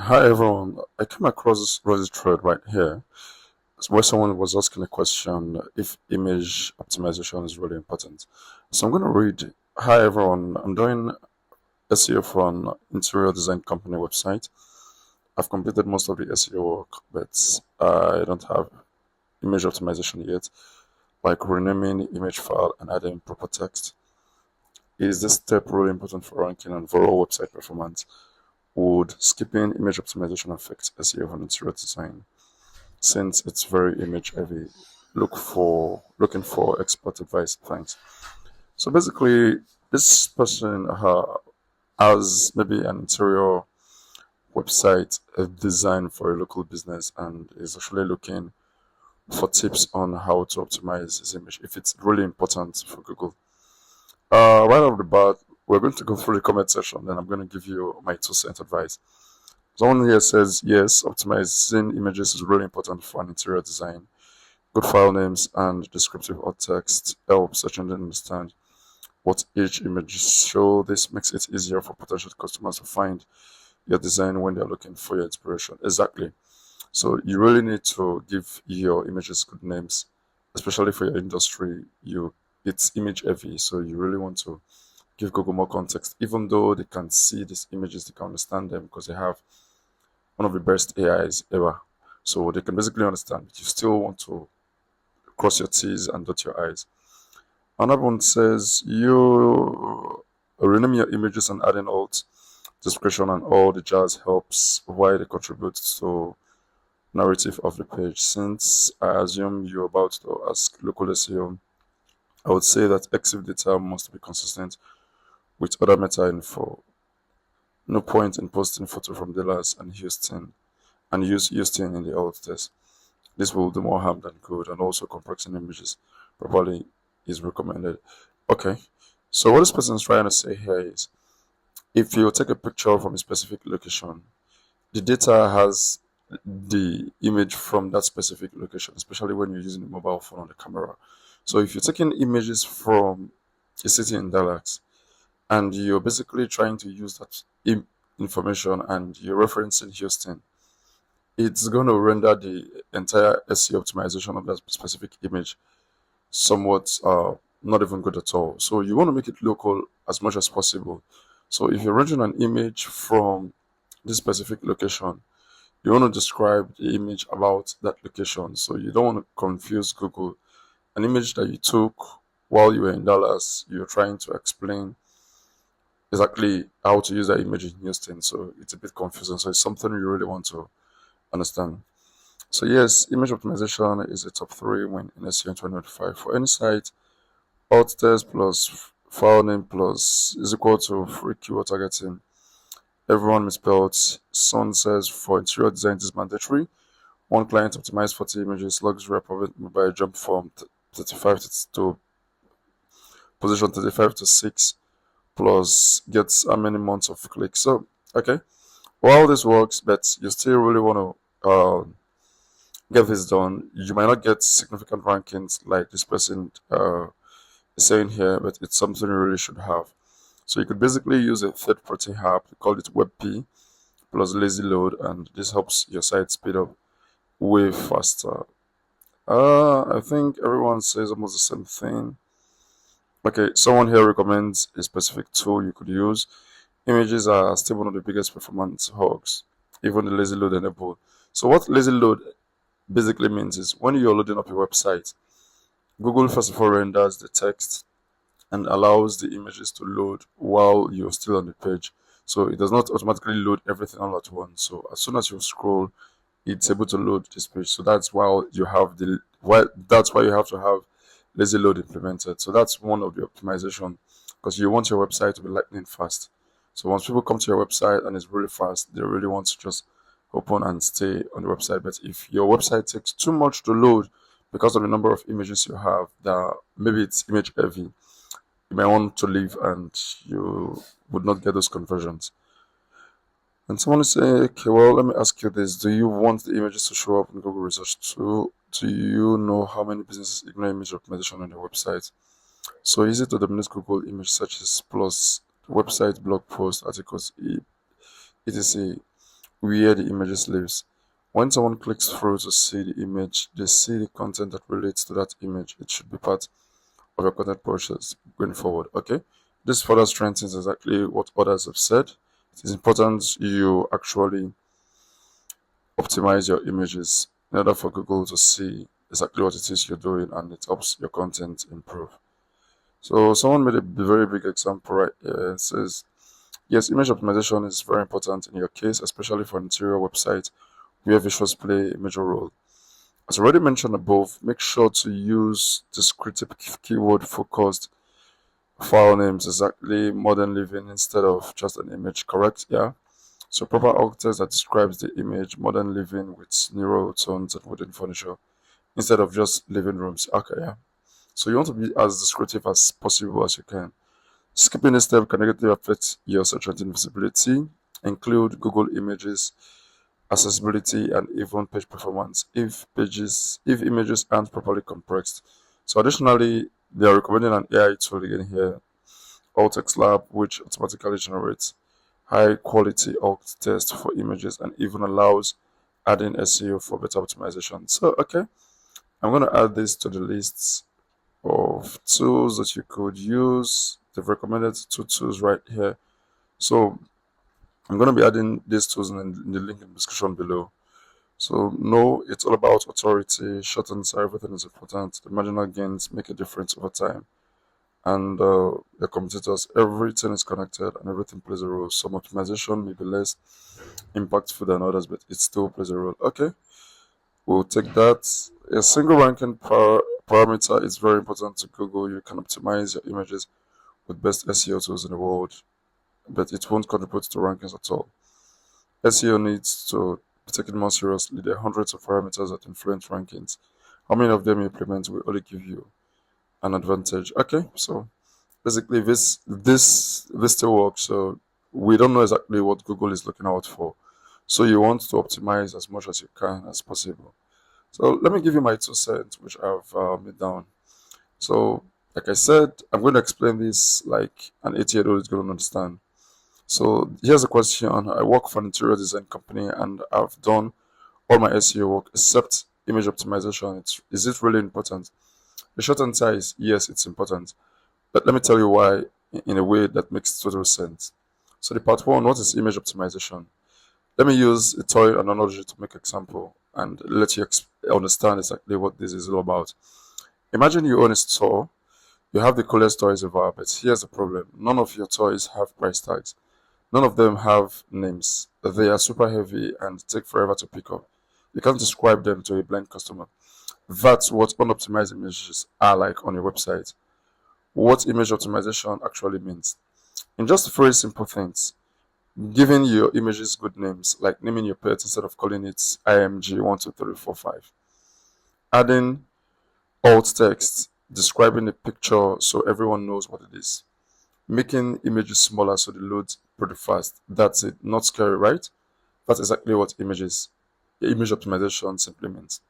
Hi everyone. I came across this Reddit thread right here where someone was asking a question if image optimization is really important. So I'm going to read. Hi everyone. I'm doing SEO for an interior design company website. I've completed most of the SEO work, but I don't have image optimization yet, like renaming image file and adding proper text. Is this step really important for ranking and overall website performance? Would skipping image optimization affect SEO for interior design? Since it's very image heavy, looking for expert advice. Thanks. So basically, this person has maybe an interior website designed for a local business and is actually looking for tips on how to optimize his image if it's really important for Google. Right off the bat, we're going to go through the comment section, then I'm going to give you my 2 cent advice. Someone here says yes, optimizing images is really important for an interior design. Good file names and descriptive alt text help search engine understand what each image show. This makes it easier for potential customers to find your design when they're looking for your inspiration. Exactly. So you really need to give your images good names, especially for your industry. It's image heavy, so you really want to give Google more context. Even though they can see these images, they can understand them because they have one of the best AIs ever. So they can basically understand, but you still want to cross your T's and dot your I's. Another one says you rename your images and adding alt description and all the jazz helps why they contribute to narrative of the page. Since I assume you're about to ask local SEO, I would say that EXIF data must be consistent with other meta info. No point in posting photo from Dallas and Houston and use Houston in the alt test. This will do more harm than good, and also compressing images properly is recommended. Okay, so what this person is trying to say here is if you take a picture from a specific location, the data has the image from that specific location, especially when you're using a mobile phone on the camera. So if you're taking images from a city in Dallas and you're basically trying to use that information and you're referencing Houston, it's going to render the entire SEO optimization of that specific image somewhat not even good at all. So you want to make it local as much as possible. So if you're rendering an image from this specific location, you want to describe the image about that location. So you don't want to confuse Google. An image that you took while you were in Dallas, you're trying to explain exactly how to use that image in Houston. So it's a bit confusing. So it's something you really want to understand. So yes, image optimization is a top three when in SEO in 2025 for any site. Alt test plus file name plus is equal to free keyword targeting. Everyone misspelled. Son says for interior design it is mandatory. One client optimized 40 images, luxury apartment by jump from 35 to position 35 to 6 plus gets how many months of clicks. So okay, well this works, but you still really want to get this done. You might not get significant rankings like this person is saying here, but it's something you really should have. So you could basically use a third-party app, we call it WebP plus lazy load, and this helps your site speed up way faster. I think everyone says almost the same thing. Okay, someone here recommends a specific tool you could use. Images are still one of the biggest performance hogs, even the lazy load enabled. So what lazy load basically means is when you're loading up your website, Google first of all renders the text and allows the images to load while you're still on the page. So it does not automatically load everything all at once. So as soon as you scroll, it's able to load this page. So that's why you have to have lazy load implemented. So that's one of the optimization because you want your website to be lightning fast. So once people come to your website and it's really fast, they really want to just open and stay on the website. But if your website takes too much to load because of the number of images you have, that maybe it's image heavy, you may want to leave and you would not get those conversions. And someone is saying, okay, well, let me ask you this. Do you want the images to show up in Google Research too? Do you know how many businesses ignore image optimization on their website? So easy to dominate Google image searches plus website, blog posts, articles, etc. where the images lives. When someone clicks through to see the image, they see the content that relates to that image. It should be part of your content process going forward. Okay, this further strengthens exactly what others have said. It is important you actually optimize your images in order for Google to see exactly what it is you're doing, and it helps your content improve. So someone made a very big example right here. It says, yes, image optimization is very important in your case, especially for an interior website where visuals play a major role. As already mentioned above, make sure to use descriptive keyword focused file names, exactly modern living instead of just an image, correct? Yeah. So proper alt text that describes the image, modern living with neural tones and wooden furniture instead of just living rooms. Okay, yeah. So you want to be as descriptive as possible as you can. Skipping this step can negatively affect your search engine visibility, include Google Images, accessibility, and even page performance if images aren't properly compressed. So additionally, they are recommending an AI tool again here, Alt Text Lab, which automatically generates high quality alt text for images and even allows adding SEO for better optimization. So okay, I'm going to add this to the lists of tools that you could use. They've recommended two tools right here. So I'm going to be adding these tools in the link in the description below. So no, it's all about authority, short answer, everything is important. The marginal gains make a difference over time. And the competitors, everything is connected and everything plays a role. Some optimization may be less impactful than others, but it still plays a role. Okay, we'll take that. A single ranking parameter is very important to Google. You can optimize your images with best SEO tools in the world, but it won't contribute to rankings at all. SEO needs to be taken more seriously. There are hundreds of parameters that influence rankings. How many of them you implement will only give you an advantage. Okay, so basically this still works. So we don't know exactly what Google is looking out for. So you want to optimize as much as you can as possible. So let me give you my 2 cents, which I've made down. So, like I said, I'm going to explain this like an 8-year-old is going to understand. So, here's a question. I work for an interior design company and I've done all my SEO work except image optimization. Is it really important? The short answer is yes, it's important. But let me tell you why in a way that makes total sense. So, the part one, what is image optimization? Let me use a toy analogy to make example and let you understand exactly what this is all about. Imagine you own a store. You have the coolest toys ever, but here's the problem. None of your toys have price tags. None of them have names. They are super heavy and take forever to pick up. You can't describe them to a blind customer. That's what unoptimized images are like on your website. What image optimization actually means. In just three simple things, giving your images good names, like naming your pet instead of calling it IMG12345. Adding alt text describing the picture so everyone knows what it is. Making images smaller so they load pretty fast. That's it. Not scary, right? That's exactly what image optimization simply means.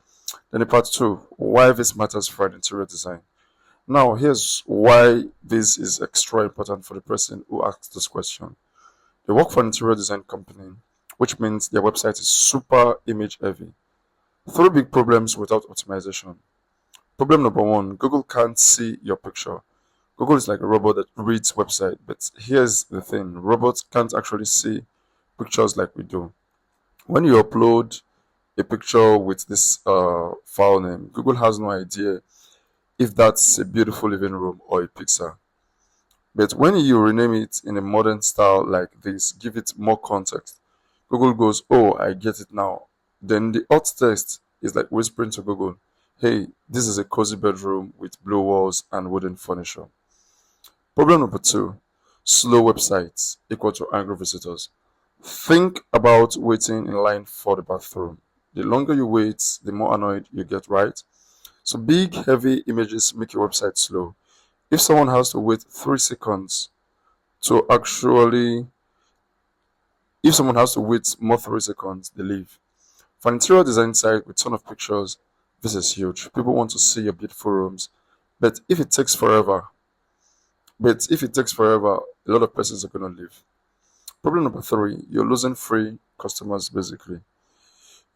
Then in part two, why this matters for an interior design. Now, here's why this is extra important for the person who asked this question. They work for an interior design company, which means their website is super image heavy. Three big problems without optimization. Problem number one, Google can't see your picture. Google is like a robot that reads website, but here's the thing, robots can't actually see pictures like we do. When you upload a picture with this file name, Google has no idea if that's a beautiful living room or a pizza. But when you rename it in a modern style like this, give it more context, Google goes, oh, I get it now. Then the alt text is like whispering to Google, hey, this is a cozy bedroom with blue walls and wooden furniture. Problem number two, slow websites equal to angry visitors. Think about waiting in line for the bathroom. The longer you wait, the more annoyed you get, right? So big, heavy images make your website slow. If someone has to wait 3 seconds to actually, if someone has to wait more 3 seconds, they leave. For an interior design site with ton of pictures, this is huge. People want to see your beautiful rooms. But if it takes forever, a lot of persons are going to leave. Problem number three, you're losing free customers basically.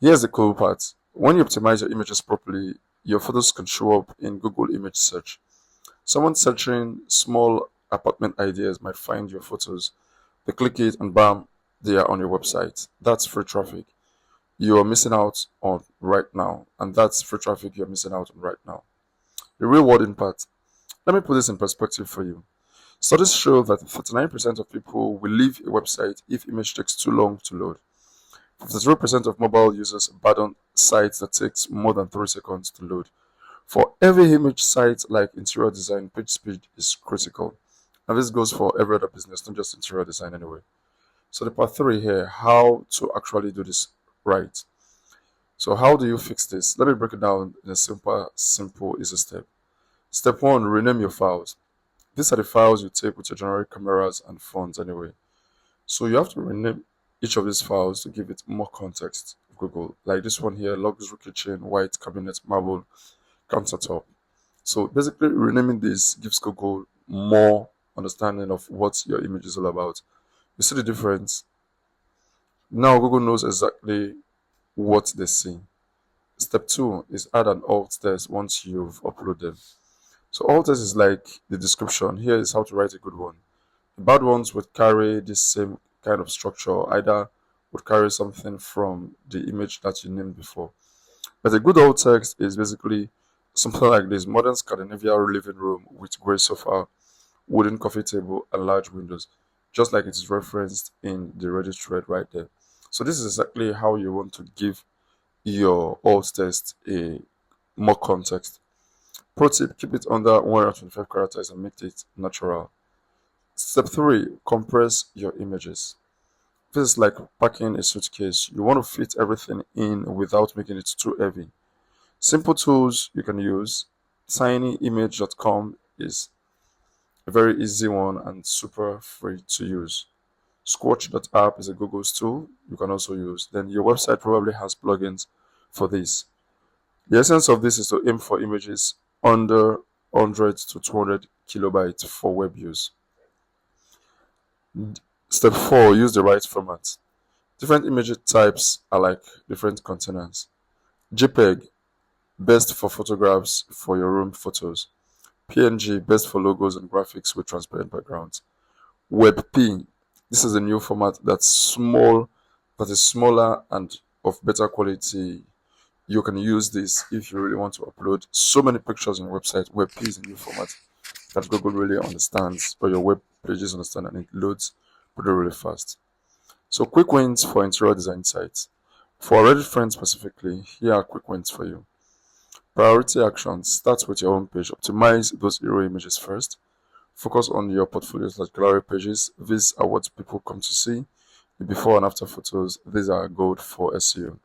Here's the cool part. When you optimize your images properly, your photos can show up in Google image search. Someone searching small apartment ideas might find your photos. They click it and bam, they are on your website. That's free traffic you are missing out on right now. And that's free traffic you're missing out on right now. The real world impact. Let me put this in perspective for you. Studies show that 39% of people will leave a website if image takes too long to load. 53% of mobile users abandon sites that takes more than 3 seconds to load. For every image site like interior design, page speed is critical. And this goes for every other business, not just interior design anyway. So the part three here, how to actually do this right. So how do you fix this? Let me break it down in a simple, easy step. Step one, rename your files. These are the files you take with your generic cameras and phones anyway. So you have to rename each of these files to give it more context of Google. Like this one here, luxury kitchen, white cabinet, marble, countertop. So basically renaming this gives Google more understanding of what your image is all about. You see the difference? Now Google knows exactly what they see. Step two is add an alt text once you've uploaded them. So alt text is like the description. Here is how to write a good one. The bad ones would carry the same kind of structure, either would carry something from the image that you named before. But a good alt text is basically something like this: modern Scandinavian living room with grey sofa, wooden coffee table, and large windows, just like it is referenced in the Reddit thread right there. So this is exactly how you want to give your alt text a more context. Pro tip, keep it under 125 characters and make it natural. Step 3, compress your images. This is like packing a suitcase. You want to fit everything in without making it too heavy. Simple tools you can use. Tinyimage.com is a very easy one and super free to use. Squatch.app is a Google's tool you can also use. Then your website probably has plugins for this. The essence of this is to aim for images under 100 to 200 kilobytes for web use. Step 4, use the right format. Different image types are like different containers. JPEG, best for photographs for your room photos. PNG, best for logos and graphics with transparent backgrounds. WebP, this is a new format that is smaller and of better quality. You can use this if you really want to upload so many pictures on your website. WebP is a new format that Google really understands, or your web pages understand, and it loads really fast. So quick wins for interior design sites. For our Reddit friends specifically, here are quick wins for you. Priority actions. Start with your own page. Optimize those hero images first. Focus on your portfolios like gallery pages. These are what people come to see. The before and after photos, these are gold for SEO.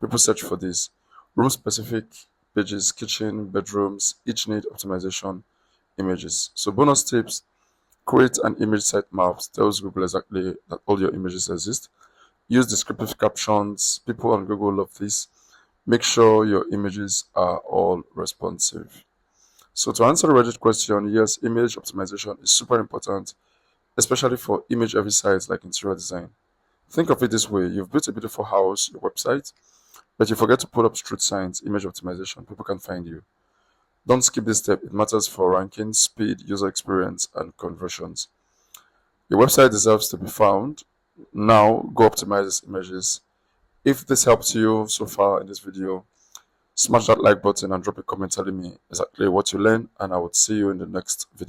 People search for this. Room specific pages, kitchen, bedrooms, each need optimization images. So bonus tips, create an image sitemap. Tells Google exactly that all your images exist. Use descriptive captions. People on Google love this. Make sure your images are all responsive. So to answer the Reddit question, yes, image optimization is super important, especially for image-heavy sites like interior design. Think of it this way: you've built a beautiful house, your website, but you forget to put up street signs. Image optimization, people can find you. Don't skip this step. It matters for ranking, speed, user experience, and conversions. Your website deserves to be found. Now go optimize these images. If this helped you so far in this video, smash that like button and drop a comment telling me exactly what you learned, and I would see you in the next video.